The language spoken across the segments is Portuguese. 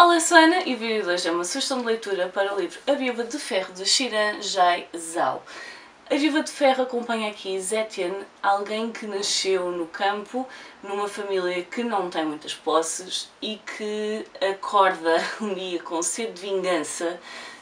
Olá, eu sou a Ana e o vídeo de hoje é uma sugestão de leitura para o livro A Viúva de Ferro de Xiran Jay Zhao. A Viúva de Ferro acompanha aqui Zetian, alguém que nasceu no campo, numa família que não tem muitas posses e que acorda um dia com sede de vingança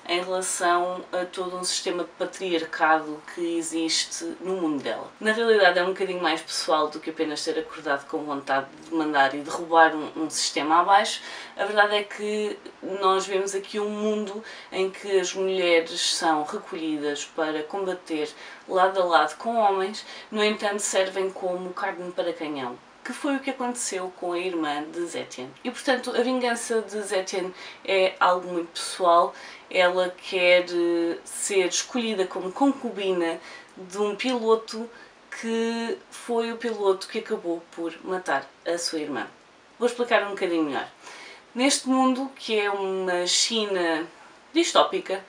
em relação a todo um sistema de patriarcado que existe no mundo dela. Na realidade é um bocadinho mais pessoal do que apenas ter acordado com vontade de mandar e derrubar um sistema abaixo. A verdade é que nós vemos aqui um mundo em que as mulheres são recolhidas para combater lado a lado com homens, no entanto servem como carne para canhão, que foi o que aconteceu com a irmã de Zetian. E portanto a vingança de Zetian é algo muito pessoal. Ela quer ser escolhida como concubina de um piloto que foi o piloto que acabou por matar a sua irmã. Vou explicar um bocadinho melhor. Neste mundo, que é uma China distópica,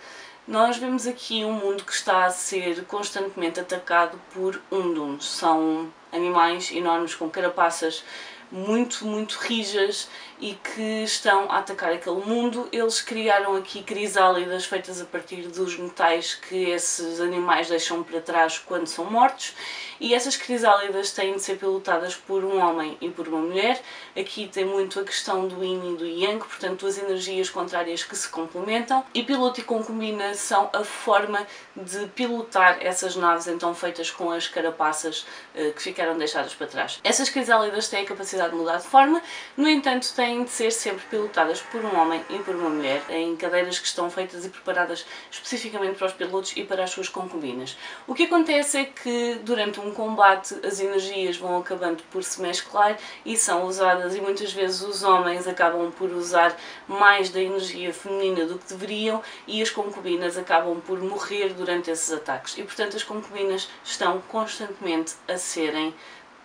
nós vemos aqui um mundo que está a ser constantemente atacado por unduns. São animais enormes com carapaças muito rijas e que estão a atacar aquele mundo. Eles criaram aqui crisálidas feitas a partir dos metais que esses animais deixam para trás quando são mortos, e essas crisálidas têm de ser pilotadas por um homem e por uma mulher. Aqui tem muito a questão do yin e do yang, portanto duas energias contrárias que se complementam, e piloto e concubina são a forma de pilotar essas naves então feitas com as carapaças que ficaram deixadas para trás. Essas crisálidas têm a capacidade de mudar de forma, no entanto têm de ser sempre pilotadas por um homem e por uma mulher, em cadeiras que estão feitas e preparadas especificamente para os pilotos e para as suas concubinas. O que acontece é que durante um combate as energias vão acabando por se mesclar e são usadas, e muitas vezes os homens acabam por usar mais da energia feminina do que deveriam, e as concubinas acabam por morrer durante esses ataques, e portanto as concubinas estão constantemente a serem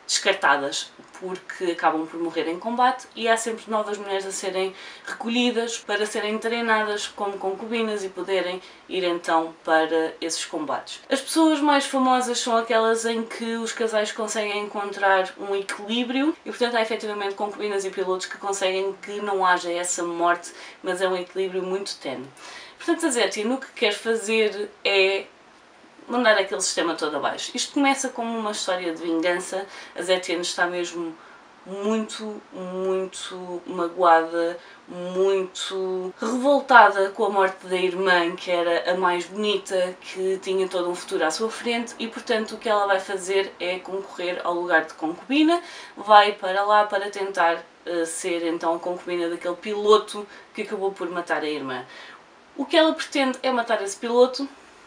descartadas porque acabam por morrer em combate, e há sempre novas mulheres a serem recolhidas para serem treinadas como concubinas e poderem ir então para esses combates. As pessoas mais famosas são aquelas em que os casais conseguem encontrar um equilíbrio, e portanto há efetivamente concubinas e pilotos que conseguem que não haja essa morte, mas é um equilíbrio muito tenue. Portanto a Zetian o que quer fazer é mandar aquele sistema todo abaixo. Isto começa como uma história de vingança. A Zetian está mesmo muito magoada, muito revoltada com a morte da irmã, que era a mais bonita, que tinha todo um futuro à sua frente, e portanto o que ela vai fazer é concorrer ao lugar de concubina. Vai para lá para tentar ser então a concubina daquele piloto que acabou por matar a irmã. O que ela pretende é matar esse piloto.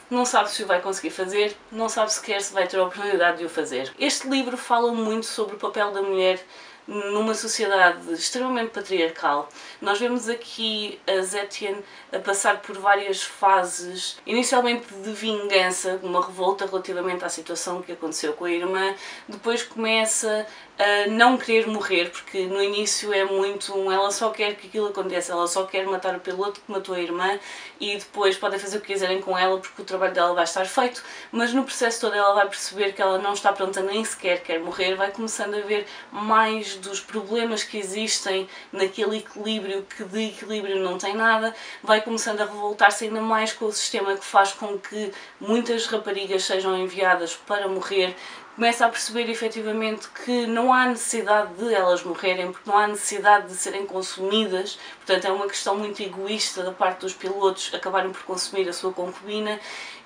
Não sabe se o vai conseguir fazer, não sabe sequer se vai ter a oportunidade de o fazer. Este livro fala muito sobre o papel da mulher numa sociedade extremamente patriarcal. Nós vemos aqui a Zetian a passar por várias fases, inicialmente de vingança, uma revolta relativamente à situação que aconteceu com a irmã, depois começa a não querer morrer, porque no início é muito ela só quer que aquilo aconteça, ela só quer matar o piloto que matou a irmã, e depois podem fazer o que quiserem com ela porque o trabalho dela vai estar feito, mas no processo todo ela vai perceber que ela não está pronta, nem sequer quer morrer, vai começando a ver mais dos problemas que existem naquele equilíbrio, que de equilíbrio não tem nada, vai começando a revoltar-se ainda mais com o sistema que faz com que muitas raparigas sejam enviadas para morrer. Começa a perceber efetivamente que não há necessidade de elas morrerem, porque não há necessidade de serem consumidas, portanto é uma questão muito egoísta da parte dos pilotos acabarem por consumir a sua concubina,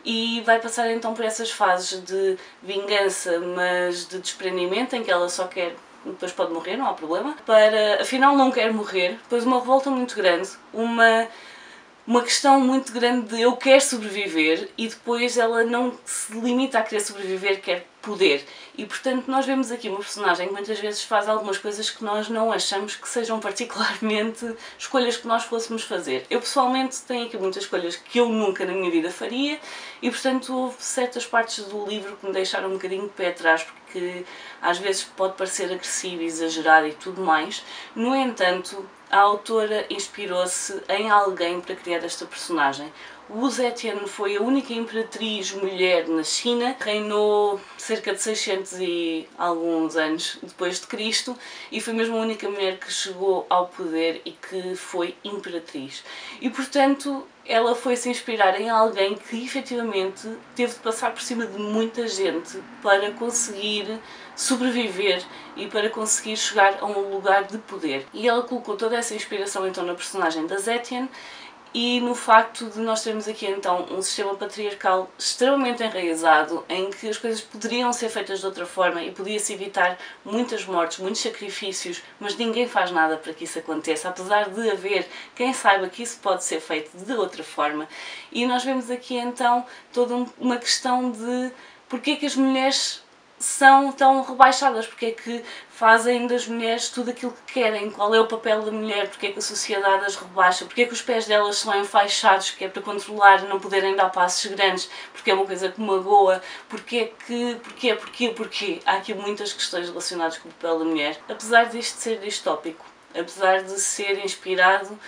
e vai passar então por essas fases de vingança, mas de desprendimento, em que ela só quer, depois pode morrer, não há problema, para afinal não quer morrer, depois uma revolta muito grande, uma questão muito grande de eu quero sobreviver, e depois ela não se limita a querer sobreviver, quer poder. E portanto nós vemos aqui uma personagem que muitas vezes faz algumas coisas que nós não achamos que sejam particularmente escolhas que nós fôssemos fazer. Eu pessoalmente tenho aqui muitas escolhas que eu nunca na minha vida faria, e portanto houve certas partes do livro que me deixaram um bocadinho de pé atrás, porque às vezes pode parecer agressivo, exagerado e tudo mais. No entanto, a autora inspirou-se em alguém para criar esta personagem. Wu Zetian foi a única imperatriz mulher na China, reinou cerca de 600 e alguns anos depois de Cristo e foi mesmo a única mulher que chegou ao poder e que foi imperatriz. E portanto ela foi se inspirar em alguém que efetivamente teve de passar por cima de muita gente para conseguir sobreviver e para conseguir chegar a um lugar de poder. E ela colocou toda essa inspiração então na personagem da Zetian e no facto de nós termos aqui então um sistema patriarcal extremamente enraizado, em que as coisas poderiam ser feitas de outra forma e podia-se evitar muitas mortes, muitos sacrifícios, mas ninguém faz nada para que isso aconteça, apesar de haver quem saiba que isso pode ser feito de outra forma. E nós vemos aqui então toda uma questão de porque é que as mulheres são tão rebaixadas, porque é que fazem das mulheres tudo aquilo que querem, qual é o papel da mulher, porque é que a sociedade as rebaixa, porque é que os pés delas são enfaixados, que é para controlar, não poderem dar passos grandes, porque é uma coisa que magoa, porquê. Há aqui muitas questões relacionadas com o papel da mulher, apesar disto ser distópico, apesar de ser inspirado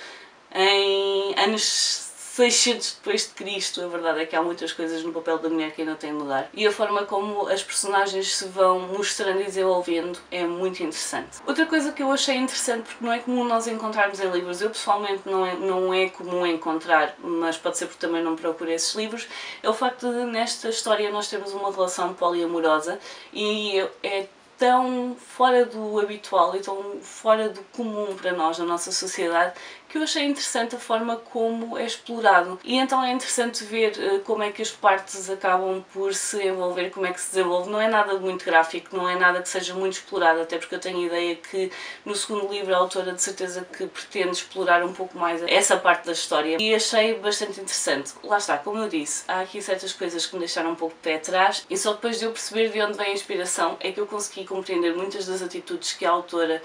em anos 600 depois de Cristo, a verdade é que há muitas coisas no papel da mulher que ainda tem lugar. E a forma como as personagens se vão mostrando e desenvolvendo é muito interessante. Outra coisa que eu achei interessante, porque não é comum nós encontrarmos em livros, eu pessoalmente não é comum encontrar, mas pode ser porque também não procuro esses livros, é o facto de nesta história nós termos uma relação poliamorosa e é tão fora do habitual e tão fora do comum para nós, na nossa sociedade, que eu achei interessante a forma como é explorado. E então é interessante ver como é que as partes acabam por se envolver, como é que se desenvolve. Não é nada muito gráfico, não é nada que seja muito explorado, até porque eu tenho a ideia que no segundo livro a autora de certeza que pretende explorar um pouco mais essa parte da história. E achei bastante interessante. Lá está, como eu disse, há aqui certas coisas que me deixaram um pouco de pé atrás e só depois de eu perceber de onde vem a inspiração é que eu consegui compreender muitas das atitudes que a autora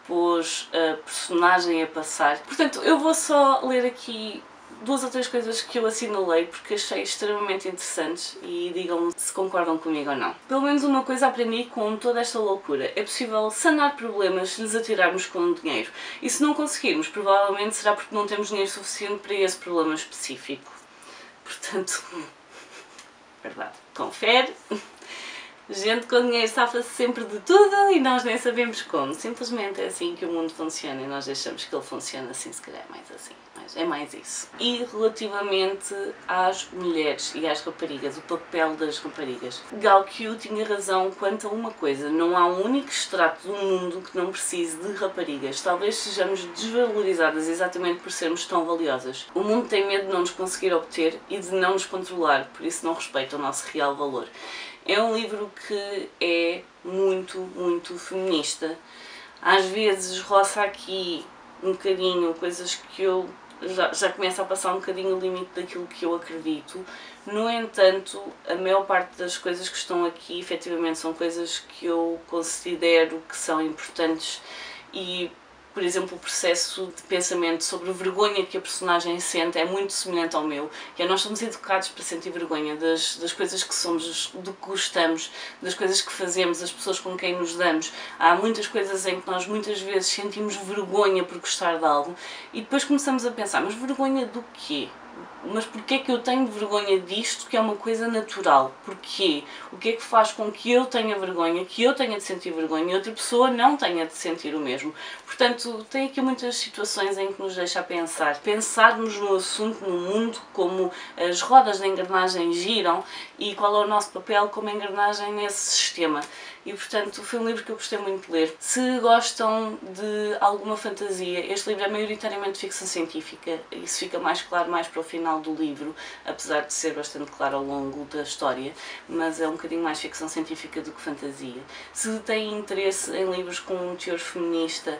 pôs a personagem a passar. Portanto, eu vou só ler aqui 2 ou 3 coisas que eu assinalei porque achei extremamente interessantes e digam-me se concordam comigo ou não. Pelo menos uma coisa aprendi com toda esta loucura. É possível sanar problemas se lhes atirarmos com dinheiro. E se não conseguirmos, provavelmente será porque não temos dinheiro suficiente para esse problema específico. Portanto, verdade, confere. Gente com dinheiro safa-se sempre de tudo e nós nem sabemos como. Simplesmente é assim que o mundo funciona e nós deixamos que ele funcione assim, se calhar é mais assim. Mas é mais isso. E relativamente às mulheres e às raparigas, o papel das raparigas. Gao Qiu tinha razão quanto a uma coisa. Não há um único extrato do mundo que não precise de raparigas. Talvez sejamos desvalorizadas exatamente por sermos tão valiosas. O mundo tem medo de não nos conseguir obter e de não nos controlar, por isso não respeita o nosso real valor. É um livro que é muito, muito feminista. Às vezes roça aqui um bocadinho coisas que eu já começo a passar um bocadinho o limite daquilo que eu acredito. No entanto, a maior parte das coisas que estão aqui efetivamente são coisas que eu considero que são importantes e, por exemplo, o processo de pensamento sobre vergonha que a personagem sente é muito semelhante ao meu. Nós somos educados para sentir vergonha das coisas que somos, do que gostamos, das coisas que fazemos, das pessoas com quem nos damos. Há muitas coisas em que nós muitas vezes sentimos vergonha por gostar de algo e depois começamos a pensar, mas vergonha do quê? Mas porquê é que eu tenho vergonha disto que é uma coisa natural? Porquê? O que é que faz com que eu tenha vergonha, que eu tenha de sentir vergonha e outra pessoa não tenha de sentir o mesmo? Portanto, tem aqui muitas situações em que nos deixa a pensar. Pensarmos no assunto, no mundo, como as rodas da engrenagem giram e qual é o nosso papel como engrenagem nesse sistema. E, portanto, foi um livro que eu gostei muito de ler. Se gostam de alguma fantasia, este livro é maioritariamente ficção científica. Isso fica mais claro mais para o final do livro, apesar de ser bastante claro ao longo da história, mas é um bocadinho mais ficção científica do que fantasia. Se têm interesse em livros com um teor feminista,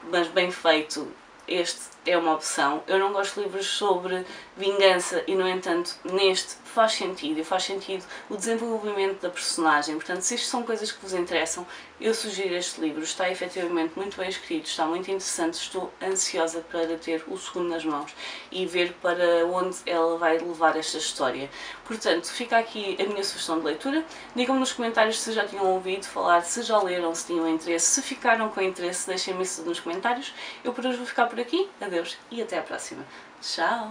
mas bem feito, este é uma opção. Eu não gosto de livros sobre vingança e, no entanto, neste faz sentido o desenvolvimento da personagem. Portanto, se isto são coisas que vos interessam, eu sugiro este livro. Está efetivamente muito bem escrito, está muito interessante, estou ansiosa para ter o segundo nas mãos e ver para onde ela vai levar esta história. Portanto, fica aqui a minha sugestão de leitura. Digam-me nos comentários se já tinham ouvido falar, se já leram, se tinham interesse, se ficaram com interesse, deixem-me isso nos comentários. Eu por hoje vou ficar por aqui, adeus e até à próxima. Tchau!